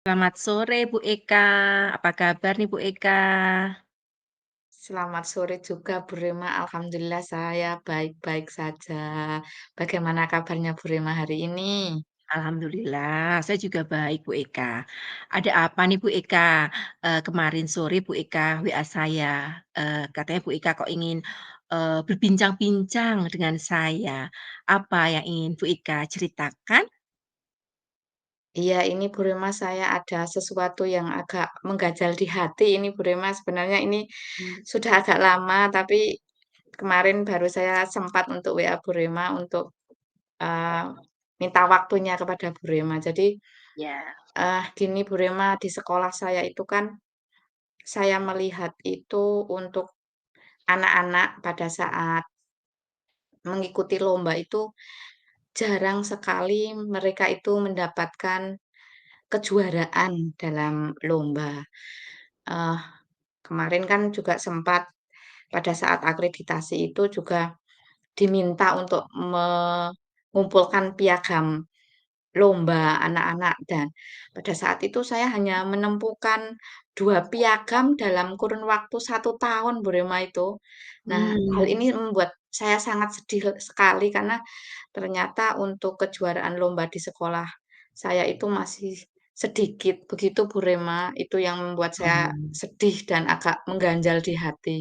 Selamat sore Bu Eka, apa kabar nih Bu Eka? Selamat sore juga Bu Rema, alhamdulillah saya baik-baik saja. Bagaimana kabarnya Bu Rema hari ini? Alhamdulillah, saya juga baik Bu Eka. Ada apa nih Bu Eka? Kemarin sore Bu Eka WA saya, katanya Bu Eka kok ingin, berbincang-bincang dengan saya. Apa yang ingin Bu Eka ceritakan? Iya ini Bu Rema saya ada sesuatu yang agak mengganjal di hati ini Bu Rema, sebenarnya ini Mmm. sudah agak lama tapi kemarin baru saya sempat untuk WA Bu Rema untuk, eee, minta waktunya kepada Bu Rema. Jadi, Ya. gini Bu Rema, di sekolah saya itu kan saya melihat itu untuk anak-anak pada saat mengikuti lomba itu jarang sekali mereka itu mendapatkan kejuaraan dalam lomba. Eee, Kemarin kan juga sempat pada saat akreditasi itu juga diminta untuk mengumpulkan piagam lomba anak-anak dan pada saat itu saya hanya menemukan 2 piagam dalam kurun waktu 1 tahun Bu Rema itu. Nah, hal Mmm. ini membuat saya sangat sedih sekali karena ternyata untuk kejuaraan lomba di sekolah saya itu masih sedikit, begitu Bu Rema. Itu yang membuat saya Oh. sedih dan agak mengganjal di hati.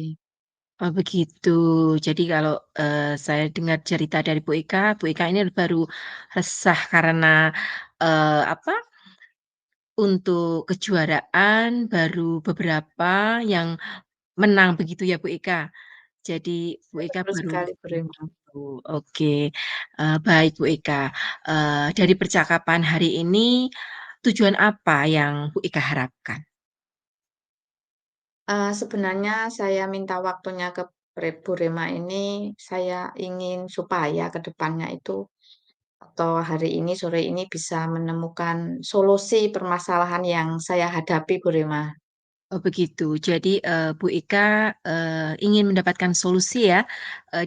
Oh begitu. Jadi kalau, saya dengar cerita dari Bu Eka ini baru resah karena, apa, untuk kejuaraan baru beberapa yang menang begitu ya Bu Eka? Jadi Bu Eka Betul baru sekali Bu Rema. begitu, oke, baik Bu Eka, dari percakapan hari ini, tujuan apa yang Bu Eka harapkan? Sebenarnya saya minta waktunya ke Bu Rema ini, saya ingin supaya ke depannya itu atau hari ini, sore ini bisa menemukan solusi permasalahan yang saya hadapi Bu Rema. Oh begitu. Jadi, Bu Eka, ingin mendapatkan solusi ya,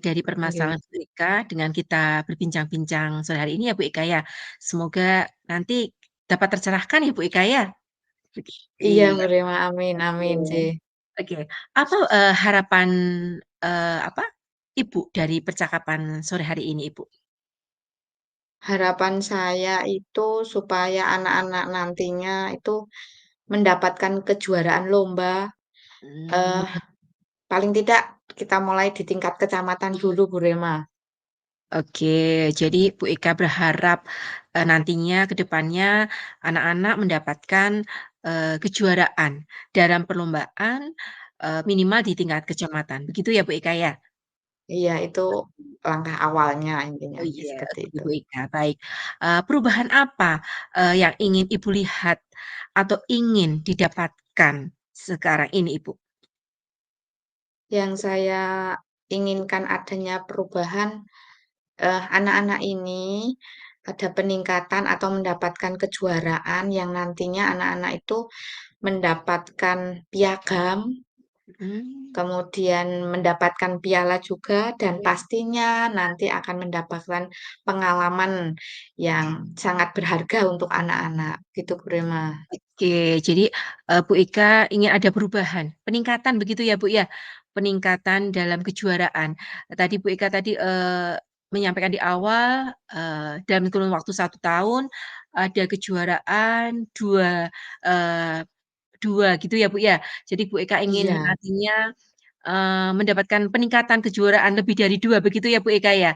dari Nggih. permasalahan Bu Eka dengan kita berbincang-bincang sore hari ini ya Bu Eka ya. Semoga nanti dapat tercerahkan ya Bu Eka ya? Iya Bu Iya, Rema, amin oke. amin sih. Oke. Apa, harapan, apa, Ibu dari percakapan sore hari ini Ibu? Harapan saya itu supaya anak-anak nantinya itu mendapatkan kejuaraan lomba, Mmm. eee, paling tidak kita mulai di tingkat kecamatan dulu Bu Rema. Oke, jadi Bu Eka berharap, nantinya ke depannya anak-anak mendapatkan, kejuaraan dalam perlombaan, minimal di tingkat kecamatan, begitu ya Bu Eka ya? Iya itu langkah awalnya intinya Oh iya, seperti oke itu. Bu Eka, baik. Perubahan apa, yang ingin Ibu lihat atau ingin didapatkan sekarang ini Ibu? Yang saya inginkan adanya perubahan, anak-anak ini ada peningkatan atau mendapatkan kejuaraan yang nantinya anak-anak itu mendapatkan piagam, Mhm, kemudian mendapatkan piala juga, dan iya. pastinya nanti akan mendapatkan pengalaman yang sangat berharga untuk anak-anak, gitu Bu Rema. Oke, jadi, Bu Ika ingin ada perubahan, peningkatan begitu ya, Bu, ya? Peningkatan dalam kejuaraan. Tadi Bu Ika tadi, menyampaikan di awal, dalam kurun waktu 1 tahun ada kejuaraan 2 eee, 2 gitu ya, Bu, ya? Jadi Bu Ika ingin Iya nantinya, mendapatkan peningkatan kejuaraan lebih dari 2 begitu ya, Bu Ika, ya?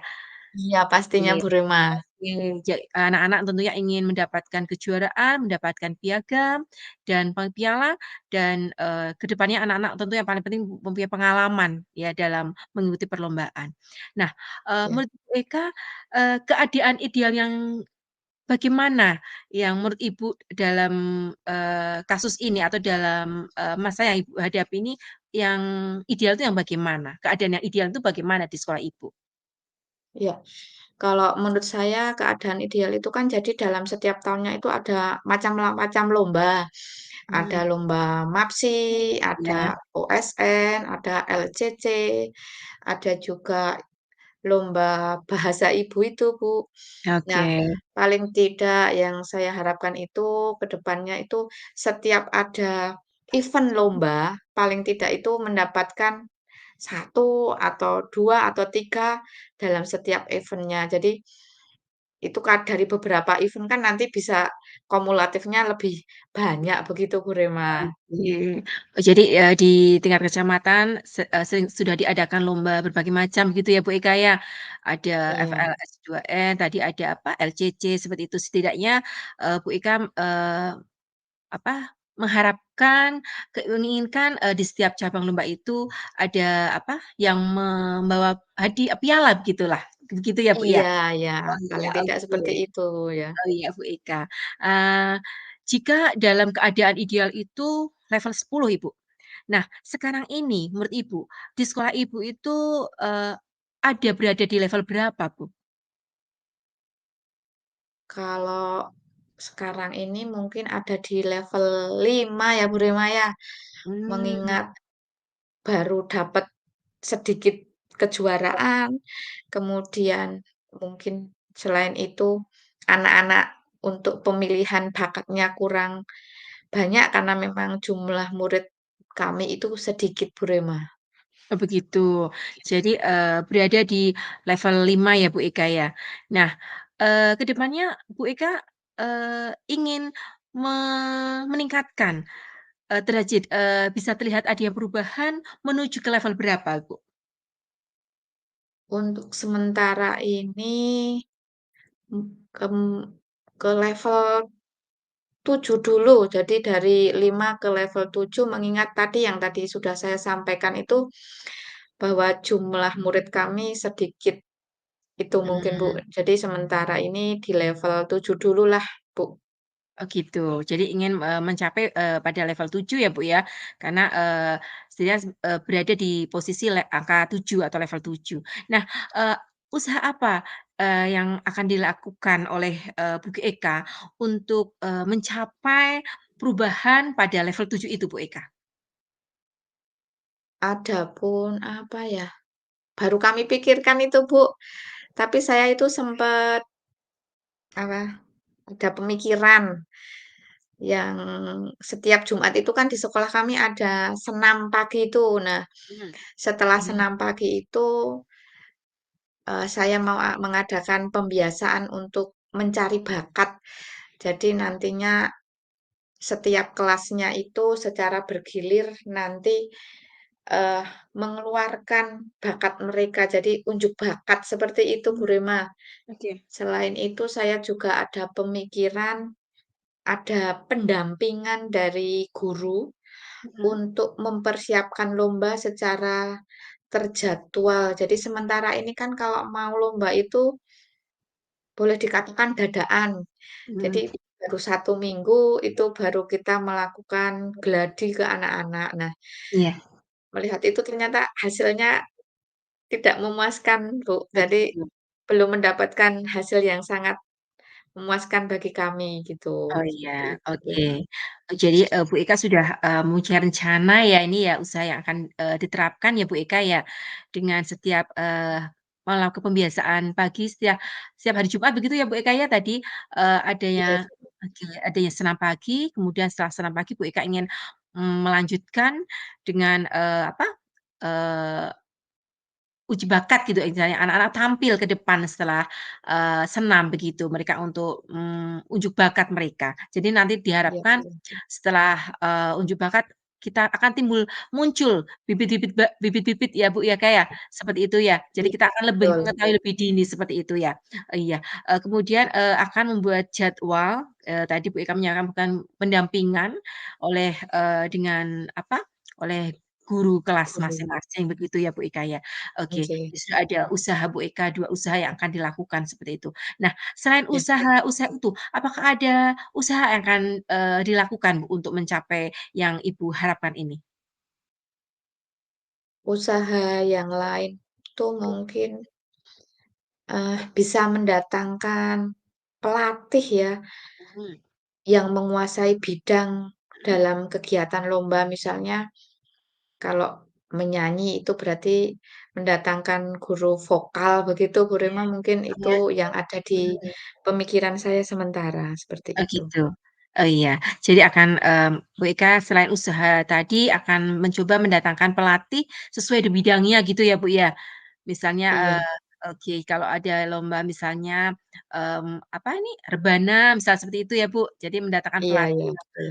iya pastinya Oke. Bu Rema. Oke, anak-anak tentunya ingin mendapatkan kejuaraan, mendapatkan piagam dan piala dan, ke depannya anak-anak tentu yang paling penting mempunyai pengalaman ya dalam mengikuti perlombaan. Nah, Ya. menurut Bu Eka, keadaan ideal yang bagaimana yang menurut Ibu dalam, kasus ini atau dalam, masa yang Ibu hadapi ini yang ideal itu yang bagaimana? Keadaan yang ideal itu bagaimana di sekolah Ibu? Iya, kalau menurut saya keadaan ideal itu kan jadi dalam setiap tahunnya itu ada macam lomba. Ada Mmm, lomba MAPSI, ada iya, OSN, ada LCC, ada juga lomba bahasa ibu itu, Bu. Nah, Oke. paling tidak yang saya harapkan itu ke depannya itu setiap ada event lomba, paling tidak itu mendapatkan satu atau 2 atau 3 dalam setiap event-nya. Jadi itu dari beberapa event kan nanti bisa kumulatifnya lebih banyak begitu, Bu Rema. Oke. Oh, jadi, di tingkat kecamatan sering sudah diadakan lomba berbagai macam gitu ya, Bu Eka, ya? Ada Iya. FLS2N, tadi ada apa, LCC, seperti itu. Setidaknya, Bu Eka, apa, mengharapkan, menginginkan, di setiap cabang lomba itu ada apa, yang membawa piala begitulah, begitu ya, Bu, ya? Iya iya, Oh, iya, paling tidak oke. seperti itu ya. Oh iya, Bu Eka. Eee, jika dalam keadaan ideal itu level 10 Ibu. Nah, sekarang ini menurut Ibu, di sekolah Ibu itu, ada berada di level berapa, Bu? Kalau sekarang ini mungkin ada di level 5 ya, Bu Rema, ya. Mmm, Mengingat baru dapat sedikit kejuaraan, kemudian mungkin selain itu anak-anak untuk pemilihan bakatnya kurang banyak karena memang jumlah murid kami itu sedikit, Bu Rema. oh begitu. Jadi, berada di level 5 ya, Bu Eka, ya. Nah, ke depannya Bu Eka, ingin me meningkatkan, derajat bisa terlihat adanya perubahan menuju ke level berapa, Bu? Untuk sementara ini, mmm, kem ke level 7 dulu. Jadi dari 5 ke level 7 mengingat tadi yang tadi sudah saya sampaikan itu, bahwa jumlah murid kami sedikit, itu mungkin, Bu. Mmm. Jadi sementara ini di level 7 dululah, Bu. Oh gitu. Jadi ingin, mencapai, pada level 7 ya, Bu, ya? Karena, setidaknya berada di posisi angka 7 atau level 7. Nah, eee, usaha apa, yang akan dilakukan oleh, Bu Eka untuk, mencapai perubahan pada level 7 itu, Bu Eka? Adapun apa ya, baru kami pikirkan itu, Bu. Tapi saya itu sempat, apa, ada pemikiran yang setiap Jumat itu kan di sekolah kami ada senam pagi itu. Nah, Mhm. setelah Oke. senam pagi itu, saya mau mengadakan pembiasaan untuk mencari bakat. Jadi nantinya setiap kelasnya itu secara bergilir nanti, eee, mengeluarkan bakat mereka. Jadi unjuk bakat seperti itu, Bu Mmm, Rema. oke. Selain itu saya juga ada pemikiran, ada pendampingan dari guru Mhm. untuk mempersiapkan lomba secara terjadwal. Jadi sementara ini kan kalau mau lomba itu boleh dikatakan dadaan. Mhm. Jadi baru 1 minggu itu baru kita melakukan gladi ke anak-anak. Nah, Iya. melihat itu ternyata hasilnya tidak memuaskan, Bu. Oh Jadi gitu. belum mendapatkan hasil yang sangat memuaskan bagi kami gitu, Oh iya, seperti itu, Bu. oke. Jadi, Bu Eka sudah, mempunyai rencana ya ini ya, usaha yang akan, diterapkan ya Bu Eka ya, dengan setiap, melakukan pembiasaan pagi setiap hari Jumat begitu ya Bu Eka ya tadi, Iya, adanya oke, adanya senam pagi, kemudian setelah senam pagi Bu Eka ingin, melanjutkan dengan, apa, eee uji bakat gitu istilahnya, anak-anak tampil ke depan setelah, senam begitu, mereka untuk, unjuk bakat mereka. Jadi nanti iya, diharapkan betul. setelah, unjuk bakat kita akan muncul bibit-bibit ya, Bu, ya, Kak, ya? Seperti itu ya? Jadi Iya, kita akan lebih betul. mengetahui lebih dini seperti itu ya? Iya, kemudian, akan membuat jadwal, tadi Bu Eka menyarankan pendampingan dengan apa, oleh guru kelas Guru. masing-masing begitu ya, Bu Eka ya? Oke, Oke, sudah ada usaha Bu Eka, 2 usaha yang akan dilakukan seperti itu. Nah, selain ya. usaha-usaha itu, apakah ada usaha yang akan, dilakukan Bu, untuk mencapai yang Ibu harapkan ini? Usaha yang lain itu mungkin, bisa mendatangkan pelatih ya, Mhm, yang menguasai bidang mhm, dalam kegiatan lomba. Misalnya kalau menyanyi itu berarti mendatangkan guru vokal begitu, Bu Iya, Rema, mungkin itu iya, yang ada di mhm. pemikiran saya sementara, seperti Oh itu. gitu? Oh iya, jadi akan, Bu Eka selain usaha tadi akan mencoba mendatangkan pelatih sesuai di bidangnya gitu ya, Bu, ya? Misalnya, Iya, oke kalau ada lomba misalnya, apa ini, rebana misal seperti itu ya, Bu? Jadi mendatangkan iya, pelatih iya, betul.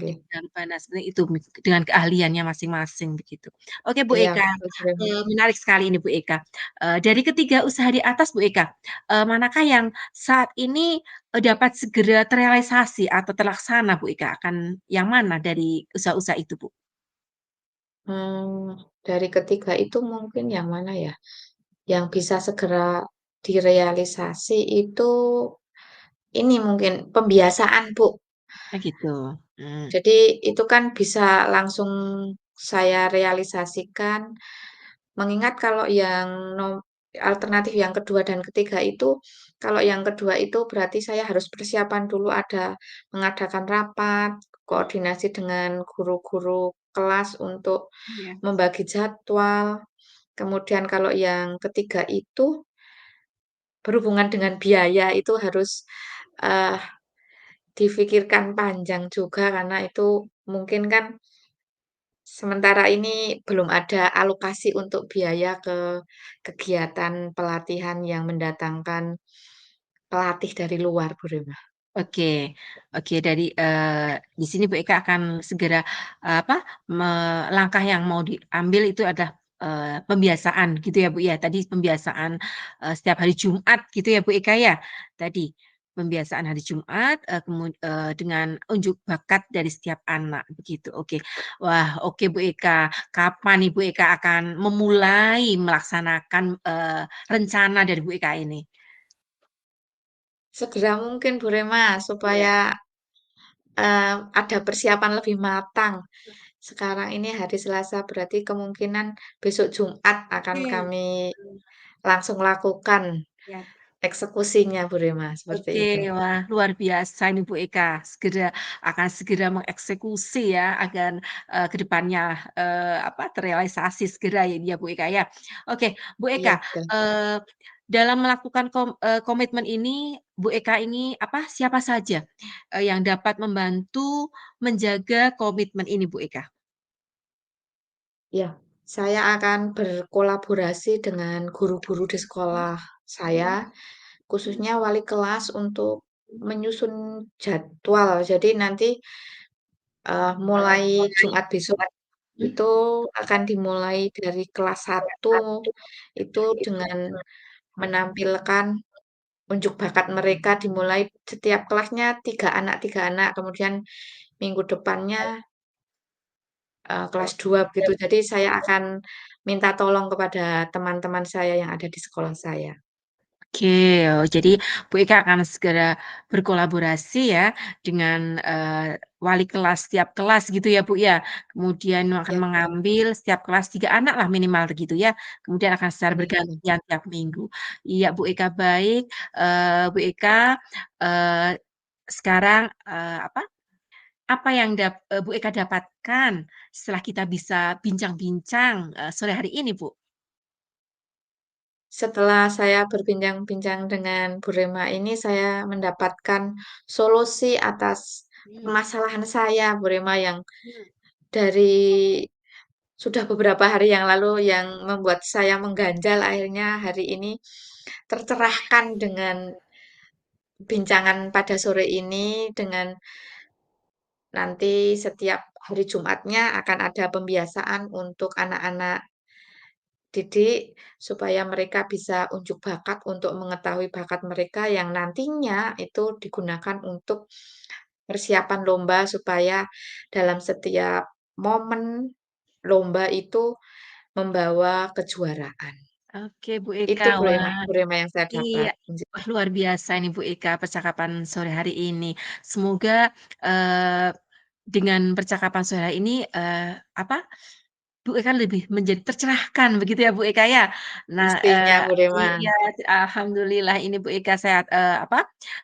Di Oke. bidang mana, seperti itu dengan keahliannya masing-masing begitu. Oke Bu Iya, Eka, betul, Bu Rema. menarik sekali ini Bu Eka. Dari ketiga usaha di atas Bu Eka, manakah yang saat ini, dapat segera terrealisasi atau terlaksana Bu Eka? Akan yang mana dari usaha-usaha itu Bu? Dari ketiga itu mungkin yang mana ya, yang bisa segera direalisasi itu ini mungkin pembiasaan, Bu. Oh gitu, mmm, Jadi itu kan bisa langsung saya realisasikan, mengingat kalau yang alternatif yang kedua dan ketiga itu, kalau yang kedua itu berarti saya harus persiapan dulu ada mengadakan rapat, koordinasi dengan guru-guru kelas untuk iya. membagi jadwal. Kemudian kalau yang ketiga itu berhubungan dengan biaya itu harus, eee, difikirkan panjang juga karena itu mungkin kan sementara ini belum ada alokasi untuk biaya ke kegiatan pelatihan yang mendatangkan pelatih dari luar, Bu Rema. Oke oke dari, di sini Bu Eka akan segera, apa, langkah yang mau diambil itu adalah, pembiasaan gitu ya Bu ya? Tadi pembiasaan, setiap hari Jumat gitu ya Bu Eka ya? Tadi, pembiasaan hari Jumat, dengan unjuk bakat dari setiap anak begitu, oke. Wah oke Bu Eka, kapan nih Bu Eka akan memulai melaksanakan, rencana dari Bu Eka ini? Segera mungkin, Bu Rema, Iya. supaya, ada persiapan lebih matang. Sekarang ini hari Selasa, berarti kemungkinan besok Jumat akan Oke. kami langsung lakukan Ya. eksekusinya, Bu Rema, seperti Oke, itu. wah luar biasa ini Bu Eka, akan segera mengeksekusi ya agar, ke depannya, apa, terrealisasi segera ini ya Bu Eka ya. Oke, Bu Iya, Eka, betul. dalam melakukan komitmen ini, Bu Eka ini apa, siapa saja, yang dapat membantu menjaga komitmen ini Bu Eka? Ya, saya akan berkolaborasi dengan guru-guru di sekolah saya, khususnya wali kelas untuk menyusun jadwal. Jadi nanti, mulai Jumat besok itu akan dimulai dari kelas satu itu dengan menampilkan unjuk bakat mereka dimulai setiap kelasnya 3 anak, kemudian minggu depannya kelas 2 begitu. Jadi saya akan minta tolong kepada teman-teman saya yang ada di sekolah saya. Oke, jadi Bu Eka akan segera berkolaborasi ya dengan, wali kelas setiap kelas gitu ya, Bu, ya. Kemudian akan Ya betul, mengambil setiap kelas 3 anak lah minimal gitu ya, kemudian akan secara begitu. bergantian tiap minggu. Iya, Bu Eka, baik, Bu Eka, eee, sekarang, apa yang Bu Eka dapatkan setelah kita bisa bincang-bincang, sore hari ini, Bu? Setelah saya berbincang-bincang dengan Bu Rema ini, saya mendapatkan solusi atas Mmm, permasalahan saya, Bu Rema, yang mmm, dari sudah beberapa hari yang lalu yang membuat saya mengganjal, akhirnya hari ini tercerahkan dengan bincangan pada sore ini, dengan nanti setiap hari Jumatnya akan ada pembiasaan untuk anak-anak didik, supaya mereka bisa unjuk bakat untuk mengetahui bakat mereka yang nantinya itu digunakan untuk persiapan lomba, supaya dalam setiap momen lomba itu membawa kejuaraan. oke, Bu Eka, Itu wah. Bu Rema yang saya Iya, dapat. wah luar biasa ini Bu Ika percakapan sore hari ini. Semoga, eee, dengan percakapan sore hari ini, apa Bu Eka lebih menjadi tercerahkan begitu ya, Bu Eka, ya? Nah, Pastinya Bu Rema. iya, alhamdulillah ini Bu Eka sehat,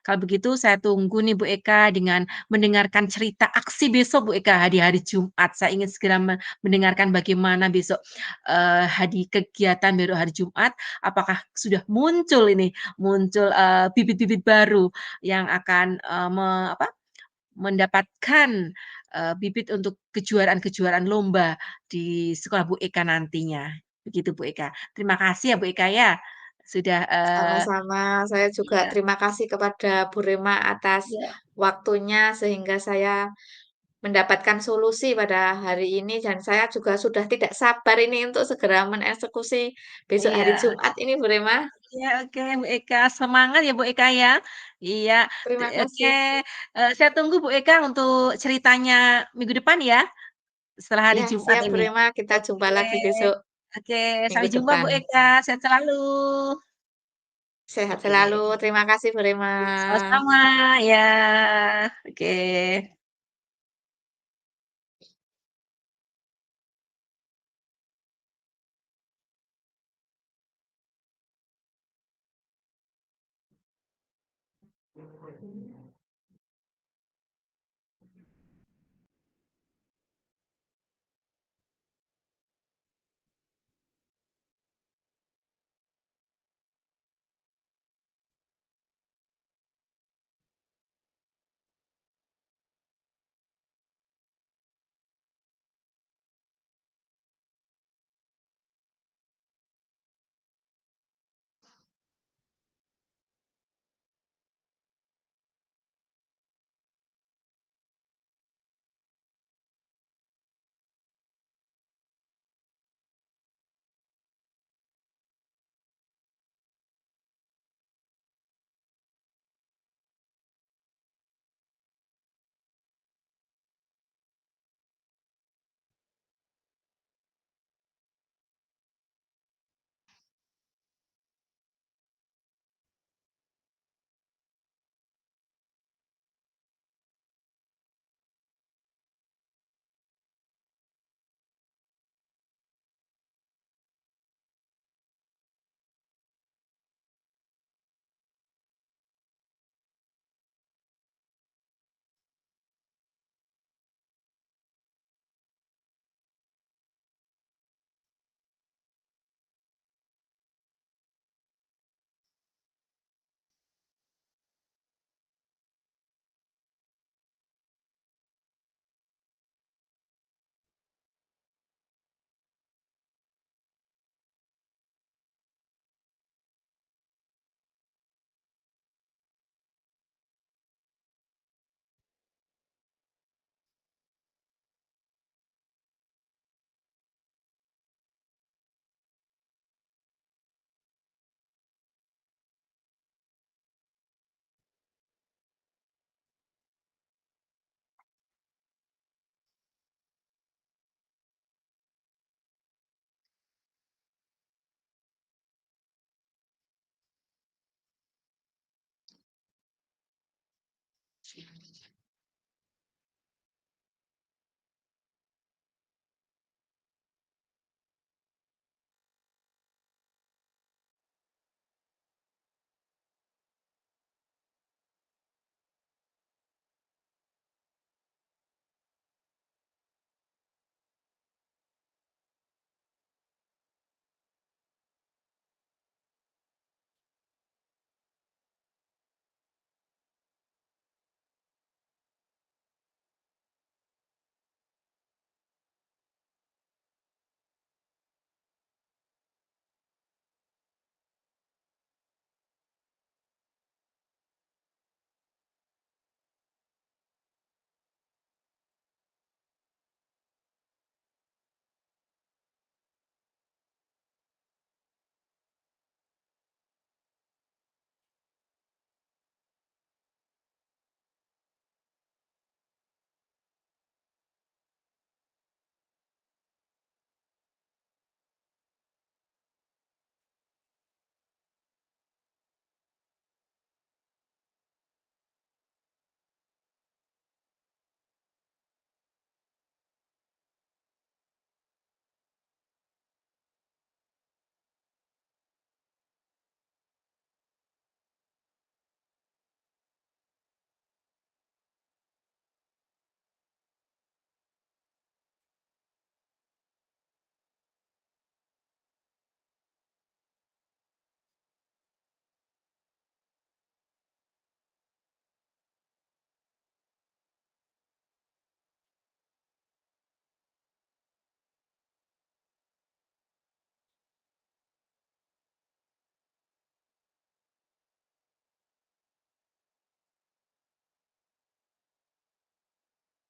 kalau begitu saya tunggu nih Bu Eka dengan mendengarkan cerita aksi besok Bu Eka, di hari Jumat. Saya ingin segera mendengarkan bagaimana besok, kegiatan baru hari Jumat, apakah sudah muncul ini, bibit-bibit baru yang akan, mendapatkan, bibit untuk kejuaraan-kejuaraan lomba di sekolah Bu Eka nantinya, begitu Bu Eka. Terima kasih ya Bu Eka ya, sudah, Sama-sama, saya juga iya terima kasih kepada Bu Rema atas iya waktunya sehingga saya mendapatkan solusi pada hari ini dan saya juga sudah tidak sabar ini untuk segera mengeksekusi besok hari iya Jumat ini Bu Rema. iya, oke Bu Eka, semangat ya Bu Eka ya. Iya, Terima oke, kasih. saya tunggu Bu Eka untuk ceritanya minggu depan ya, setelah hari Ya, Jumat siap Bu ini. Rema, kita jumpa Oke lagi besok oke, minggu sampai jumpa depan. Bu Eka, sehat selalu. Sehat selalu, Oke. terima kasih Bu Rema. Sama-sama, ya, oke.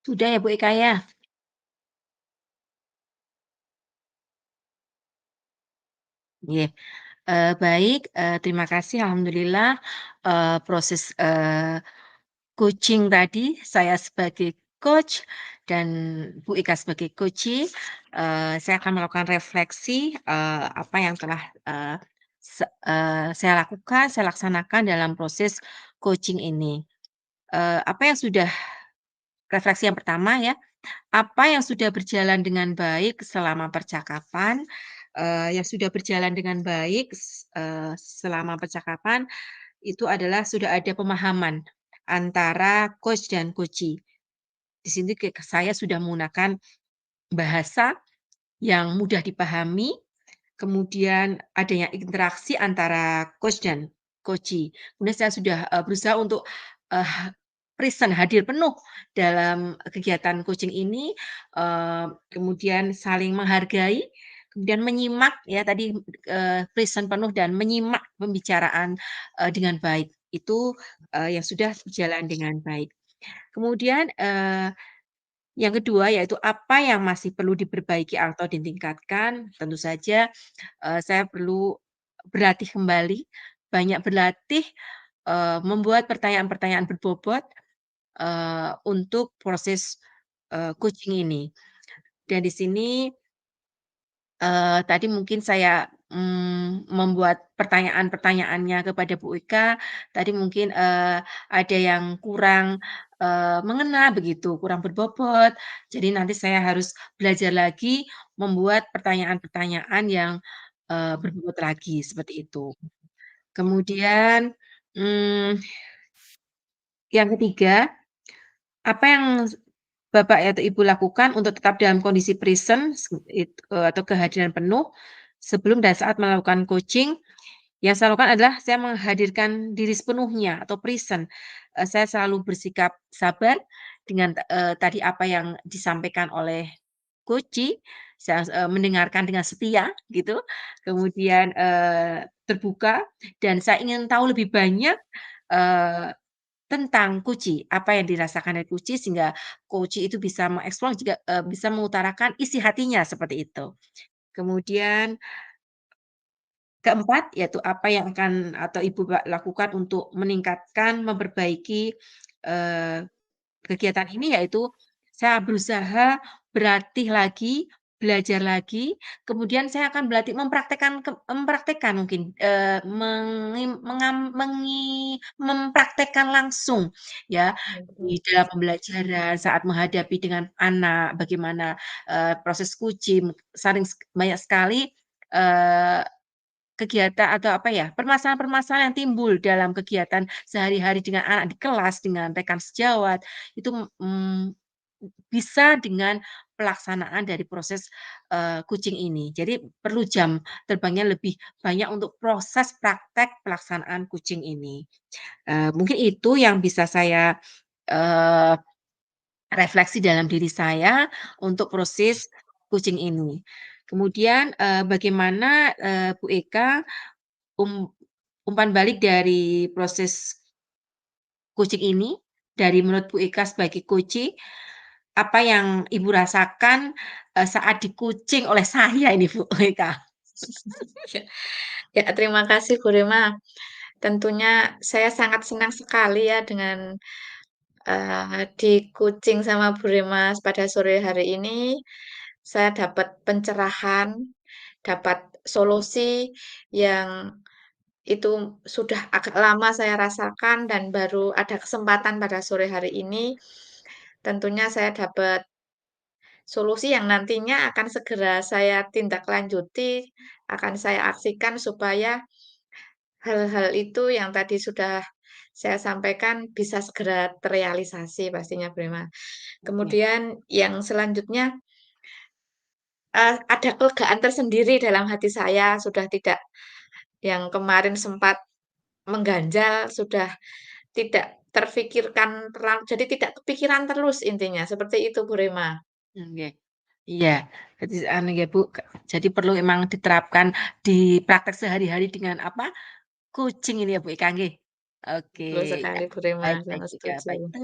Sudah ya, Bu Eka, ya? Iya. Baik, terima kasih alhamdulillah, proses, coaching tadi saya sebagai coach dan Bu Ika sebagai coachee, saya akan melakukan refleksi, apa yang telah, saya lakukan, saya laksanakan dalam proses coaching ini. Apa yang sudah refleksi yang pertama ya, apa yang sudah berjalan dengan baik selama percakapan, yang sudah berjalan dengan baik selama percakapan itu adalah sudah ada pemahaman antara coach dan coachee. Di sini saya sudah menggunakan bahasa yang mudah dipahami, kemudian adanya interaksi antara coach dan coachee. Kemudian saya sudah, berusaha untuk, eee, present, hadir penuh dalam kegiatan coaching ini, kemudian saling menghargai, kemudian menyimak ya tadi, present penuh dan menyimak pembicaraan, dengan baik. Itu, yang sudah berjalan dengan baik. Kemudian, yang kedua yaitu apa yang masih perlu diperbaiki atau ditingkatkan, tentu saja saya perlu berlatih kembali, banyak berlatih, membuat pertanyaan-pertanyaan berbobot, untuk proses, coaching ini. Dan di sini, tadi mungkin saya, membuat pertanyaan-pertanyaannya kepada Bu Ika, tadi mungkin, ada yang kurang, mengena begitu, kurang berbobot. Jadi nanti saya harus belajar lagi membuat pertanyaan-pertanyaan yang, berbobot lagi, seperti itu. Kemudian, mmm, yang ketiga, apa yang Bapak atau Ibu lakukan untuk tetap dalam kondisi present atau kehadiran penuh sebelum dan saat melakukan coaching, yang saya lakukan adalah saya menghadirkan diri sepenuhnya atau present. Saya selalu bersikap sabar dengan, tadi apa yang disampaikan oleh coachee, saya, mendengarkan dengan setia gitu, kemudian, terbuka dan saya ingin tahu lebih banyak, eee tentang kunci, apa yang dirasakan dari kunci sehingga kunci itu bisa mengeksplor juga, bisa mengutarakan isi hatinya seperti itu. Kemudian keempat, yaitu apa yang akan atau Ibu lakukan untuk meningkatkan, memperbaiki, eee kegiatan ini yaitu saya berusaha berlatih lagi, belajar lagi, kemudian saya akan berlatih mempraktekkan mungkin, mempraktekkan langsung ya, Oke. di dalam pembelajaran saat menghadapi dengan anak, bagaimana, proses coaching, banyak sekali, eee kegiatan atau apa ya, permasalahan-permasalahan yang timbul dalam kegiatan sehari-hari dengan anak di kelas, dengan rekan sejawat, itu, bisa dengan pelaksanaan dari proses, coaching ini. Jadi perlu jam terbangnya lebih banyak untuk proses praktek pelaksanaan coaching ini. Mungkin itu yang bisa saya, eee, refleksi dalam diri saya untuk proses coaching ini. Kemudian, bagaimana, Bu Eka umpan balik dari proses coaching ini, dari menurut Bu Eka sebagai coaching, apa yang Ibu rasakan, saat di-coaching oleh saya ini Bu Eka? Ya, ya, terima kasih Bu Rema. Tentunya saya sangat senang sekali ya dengan, di-coaching sama Bu Rema pada sore hari ini. Saya dapat pencerahan, dapat solusi yang itu sudah agak lama saya rasakan dan baru ada kesempatan pada sore hari ini. Tentunya saya dapat solusi yang nantinya akan segera saya tindak lanjuti, akan saya aksikan supaya hal-hal itu yang tadi sudah saya sampaikan bisa segera terrealisasi pastinya, Prima. Oke, Kemudian yang selanjutnya, ada kelegaan tersendiri dalam hati saya, sudah tidak yang kemarin sempat mengganjal, sudah tidak terfikirkan jadi tidak kepikiran terus intinya, seperti itu, Bu Rema. oke. Iya, jadi anu ya Bu, jadi perlu emang diterapkan di praktek sehari-hari dengan apa, coaching ini ya Bu Eka nggih? Oke, Betul ya sekali, Bu Rema, baik baik sangat juga, baik. setuju.